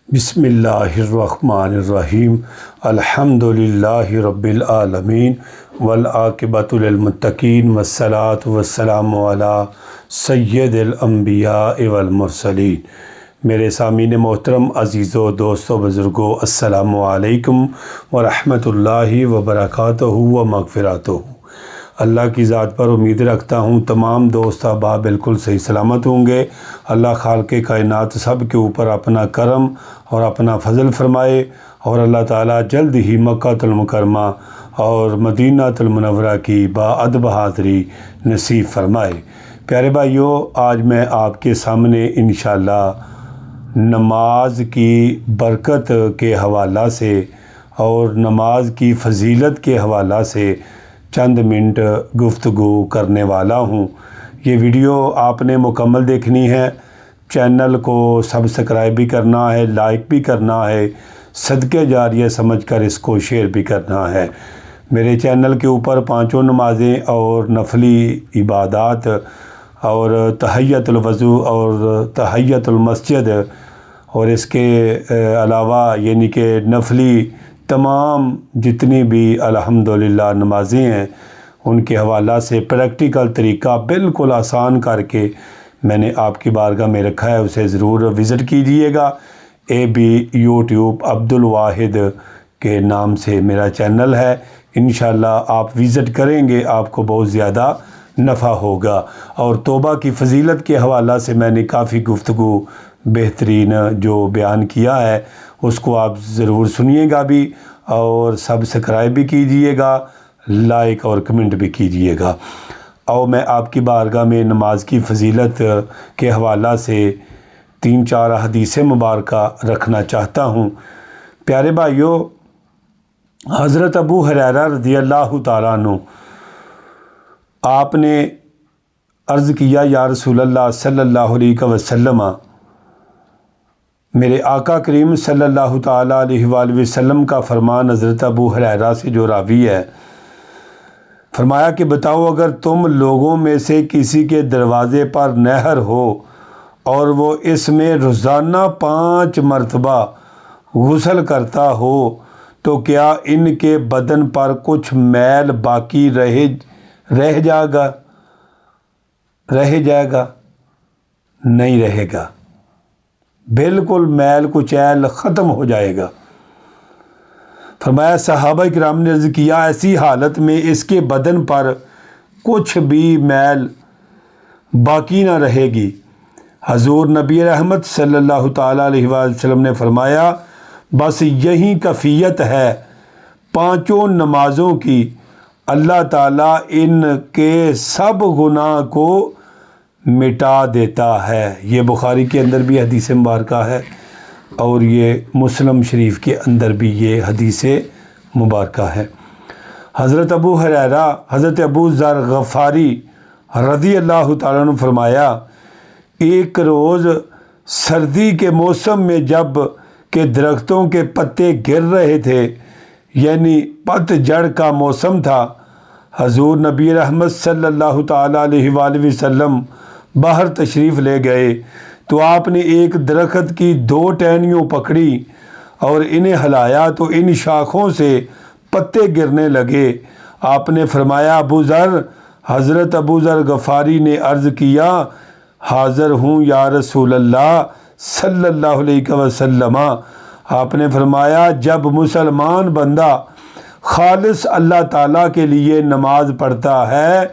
بسم اللہ الرحمن الرحیم الحمدللہ رب العالمین والعاقبۃ للمتقین والصلاۃ والسلام علی سید الانبیاء والمرسلین۔ میرے سامعین محترم، عزیزو، دوستو، بزرگو، السلام علیکم ورحمۃ اللہ وبرکاتہ و مغفراتہ۔ اللہ کی ذات پر امید رکھتا ہوں تمام دوست احباب بالکل صحیح سلامت ہوں گے۔ اللہ خالق کائنات سب کے اوپر اپنا کرم اور اپنا فضل فرمائے، اور اللہ تعالیٰ جلد ہی مکہ المکرمہ اور مدینہ المنورہ کی باادب حاضری نصیب فرمائے۔ پیارے بھائیو، آج میں آپ کے سامنے انشاءاللہ نماز کی برکت کے حوالہ سے اور نماز کی فضیلت کے حوالہ سے چند منٹ گفتگو کرنے والا ہوں۔ یہ ویڈیو آپ نے مکمل دیکھنی ہے، چینل کو سبسکرائب بھی کرنا ہے، لائک بھی کرنا ہے، صدقہ جاریہ سمجھ کر اس کو شیئر بھی کرنا ہے۔ میرے چینل کے اوپر پانچوں نمازیں اور نفلی عبادات اور تحیۃ الوضو اور تحیۃ المسجد اور اس کے علاوہ یعنی کہ نفلی تمام جتنی بھی الحمدللہ نمازیں ہیں ان کے حوالہ سے پریکٹیکل طریقہ بالکل آسان کر کے میں نے آپ کی بارگاہ میں رکھا ہے، اسے ضرور وزٹ کیجئے گا۔ یوٹیوب عبدالواحد کے نام سے میرا چینل ہے، انشاءاللہ آپ وزٹ کریں گے، آپ کو بہت زیادہ نفع ہوگا۔ اور توبہ کی فضیلت کے حوالہ سے میں نے کافی گفتگو بہترین جو بیان کیا ہے اس کو آپ ضرور سنیے گا بھی، اور سبسکرائب بھی کیجئے گا، لائک اور کمنٹ بھی کیجئے گا۔ اور میں آپ کی بارگاہ میں نماز کی فضیلت کے حوالہ سے 3-4 حدیث مبارکہ رکھنا چاہتا ہوں۔ پیارے بھائیو، حضرت ابو ہریرہ رضی اللہ تعالیٰ عنہ آپ نے عرض کیا، یا رسول اللہ صلی اللہ علیہ وسلم، میرے آقا کریم صلی اللہ تعالیٰ علیہ وآلہ وسلم کا فرمان حضرت ابو ہریرہ سے جو راوی ہے، فرمایا کہ بتاؤ، اگر تم لوگوں میں سے کسی کے دروازے پر نہر ہو اور وہ اس میں روزانہ 5 مرتبہ غسل کرتا ہو تو کیا ان کے بدن پر کچھ میل باقی رہ جائے گا؟ نہیں رہے گا، بالکل میل کچیل ختم ہو جائے گا۔ فرمایا صحابہ کرام نے عرض کیا، ایسی حالت میں اس کے بدن پر کچھ بھی میل باقی نہ رہے گی۔ حضور نبی رحمت صلی اللہ تعالیٰ علیہ وآلہ وسلم نے فرمایا، بس یہی کفیت ہے 5 نمازوں کی، اللہ تعالیٰ ان کے سب گناہ کو مٹا دیتا ہے۔ یہ بخاری کے اندر بھی حدیث مبارکہ ہے اور یہ مسلم شریف کے اندر بھی یہ حدیث مبارکہ ہے۔ حضرت ابو ہریرہ، حضرت ابو ذر غفاری رضی اللہ تعالیٰ عنہ فرمایا، ایک روز سردی کے موسم میں جب کہ درختوں کے پتے گر رہے تھے، یعنی پت جھڑ کا موسم تھا، حضور نبی رحمت صلی اللہ تعالیٰ علیہ وآلہ وسلم باہر تشریف لے گئے تو آپ نے ایک درخت کی 2 ٹہنیوں پکڑی اور انہیں ہلایا تو ان شاخوں سے پتے گرنے لگے۔ آپ نے فرمایا، ابو ذر، حضرت ابو ذر غفاری نے عرض کیا، حاضر ہوں یا رسول اللہ صلی اللہ علیہ وسلم۔ آپ نے فرمایا، جب مسلمان بندہ خالص اللہ تعالیٰ کے لیے نماز پڑھتا ہے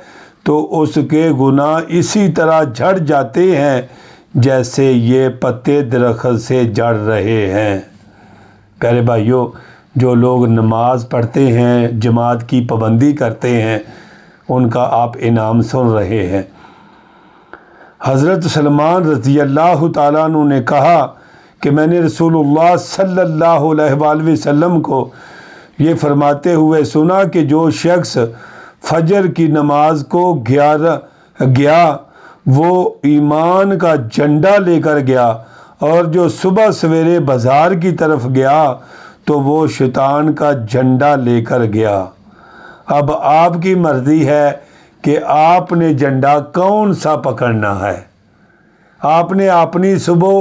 تو اس کے گناہ اسی طرح جھڑ جاتے ہیں جیسے یہ پتے درخت سے جھڑ رہے ہیں۔ پیارے بھائیو، جو لوگ نماز پڑھتے ہیں، جماعت کی پابندی کرتے ہیں، ان کا آپ انعام سن رہے ہیں۔ حضرت سلمان رضی اللہ تعالیٰ عنہ نے کہا کہ میں نے رسول اللہ صلی اللہ علیہ وآلہ وسلم کو یہ فرماتے ہوئے سنا کہ جو شخص فجر کی نماز کو گیا وہ ایمان کا جھنڈا لے کر گیا، اور جو صبح سویرے بازار کی طرف گیا تو وہ شیطان کا جھنڈا لے کر گیا۔ اب آپ کی مرضی ہے کہ آپ نے جھنڈا کون سا پکڑنا ہے۔ آپ نے اپنی صبح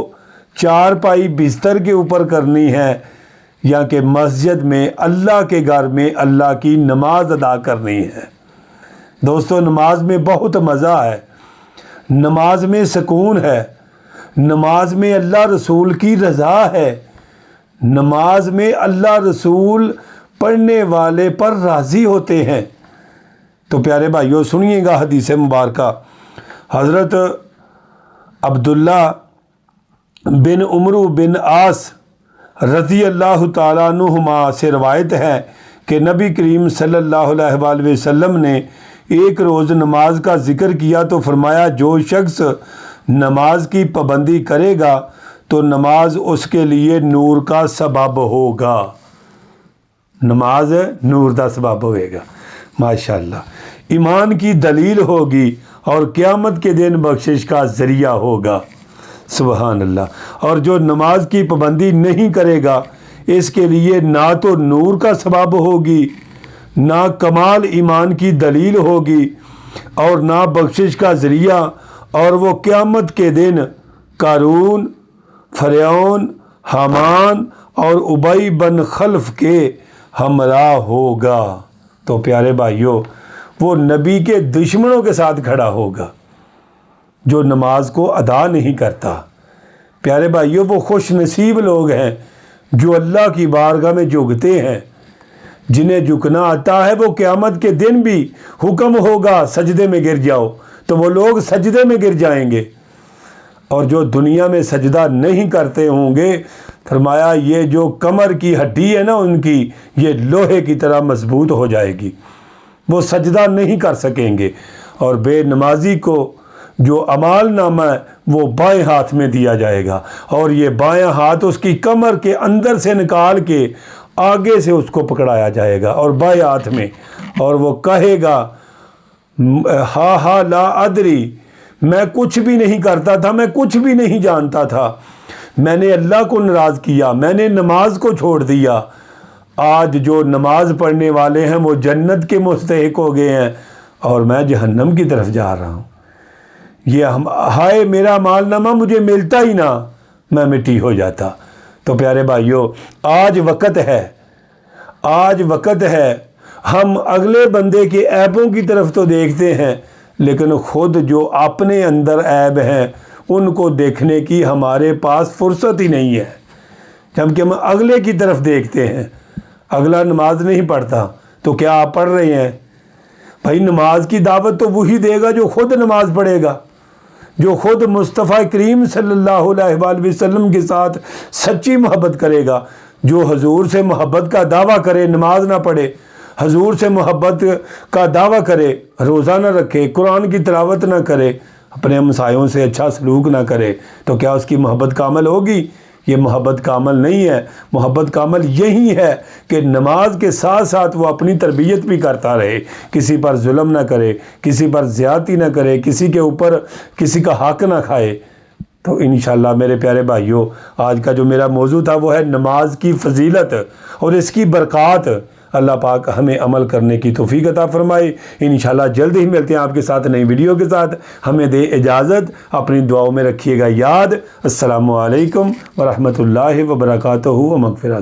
چارپائی بستر کے اوپر کرنی ہے یا کہ مسجد میں اللہ کے گھر میں اللہ کی نماز ادا کرنی ہے۔ دوستو نماز میں بہت مزہ ہے، نماز میں سکون ہے، نماز میں اللہ رسول کی رضا ہے، نماز میں اللہ رسول پڑھنے والے پر راضی ہوتے ہیں۔ تو پیارے بھائیو سنیے گا حدیث مبارکہ، حضرت عبداللہ بن عمرو بن عاص رضی اللہ تعالیٰ عنہما سے روایت ہے کہ نبی کریم صلی اللہ علیہ وآلہ وسلم نے ایک روز نماز کا ذکر کیا تو فرمایا جو شخص نماز کی پابندی کرے گا تو نماز اس کے لیے نور کا سبب ہوگا۔ نماز نور کا سبب ہوئے گا، ماشاءاللہ، ایمان کی دلیل ہوگی اور قیامت کے دن بخشش کا ذریعہ ہوگا، سبحان اللہ۔ اور جو نماز کی پابندی نہیں کرے گا اس کے لیے نہ تو نور کا سبب ہوگی، نہ کمال ایمان کی دلیل ہوگی اور نہ بخشش کا ذریعہ، اور وہ قیامت کے دن قارون، فرعون، حامان اور ابی بن خلف کے ہمراہ ہوگا۔ تو پیارے بھائیوں وہ نبی کے دشمنوں کے ساتھ کھڑا ہوگا جو نماز کو ادا نہیں کرتا۔ پیارے بھائیوں وہ خوش نصیب لوگ ہیں جو اللہ کی بارگاہ میں جھکتے ہیں، جنہیں جھکنا آتا ہے۔ وہ قیامت کے دن بھی حکم ہوگا سجدے میں گر جاؤ تو وہ لوگ سجدے میں گر جائیں گے، اور جو دنیا میں سجدہ نہیں کرتے ہوں گے فرمایا یہ جو کمر کی ہڈی ہے نا ان کی، یہ لوہے کی طرح مضبوط ہو جائے گی، وہ سجدہ نہیں کر سکیں گے۔ اور بے نمازی کو جو اعمال نامہ ہے وہ بائیں ہاتھ میں دیا جائے گا، اور یہ بائیں ہاتھ اس کی کمر کے اندر سے نکال کے آگے سے اس کو پکڑایا جائے گا اور بائیں ہاتھ میں، اور وہ کہے گا ہا ہا لا ادری، میں کچھ بھی نہیں کرتا تھا، میں کچھ بھی نہیں جانتا تھا، میں نے اللہ کو ناراض کیا، میں نے نماز کو چھوڑ دیا۔ آج جو نماز پڑھنے والے ہیں وہ جنت کے مستحق ہو گئے ہیں اور میں جہنم کی طرف جا رہا ہوں۔ یہ ہائے میرا مال نامہ مجھے ملتا ہی نہ، میں مٹی ہو جاتا۔ تو پیارے بھائیوں آج وقت ہے، آج وقت ہے، ہم اگلے بندے کے عیبوں کی طرف تو دیکھتے ہیں لیکن خود جو اپنے اندر عیب ہیں ان کو دیکھنے کی ہمارے پاس فرصت ہی نہیں ہے، جبکہ ہم اگلے کی طرف دیکھتے ہیں۔ اگلا نماز نہیں پڑھتا تو کیا آپ پڑھ رہے ہیں؟ بھائی نماز کی دعوت تو وہی دے گا جو خود نماز پڑھے گا، جو خود مصطفیٰ کریم صلی اللہ علیہ وآلہ وسلم کے ساتھ سچی محبت کرے گا، جو حضور سے محبت کا دعویٰ کرے نماز نہ پڑھے، حضور سے محبت کا دعویٰ کرے روزہ نہ رکھے، قرآن کی تلاوت نہ کرے، اپنے ہمسایوں سے اچھا سلوک نہ کرے، تو کیا اس کی محبت کا عمل ہوگی؟ یہ محبت کا عمل نہیں ہے۔ محبت کا عمل یہی ہے کہ نماز کے ساتھ ساتھ وہ اپنی تربیت بھی کرتا رہے، کسی پر ظلم نہ کرے، کسی پر زیادتی نہ کرے، کسی کے اوپر کسی کا حق نہ کھائے۔ تو انشاءاللہ میرے پیارے بھائیوں آج کا جو میرا موضوع تھا وہ ہے نماز کی فضیلت اور اس کی برکات۔ اللہ پاک ہمیں عمل کرنے کی توفیق عطا فرمائے۔ انشاءاللہ جلد ہی ملتے ہیں آپ کے ساتھ نئی ویڈیو کے ساتھ۔ ہمیں دے اجازت، اپنی دعاؤں میں رکھیے گا یاد۔ السلام علیکم ورحمۃ اللہ وبرکاتہ و مغفرت۔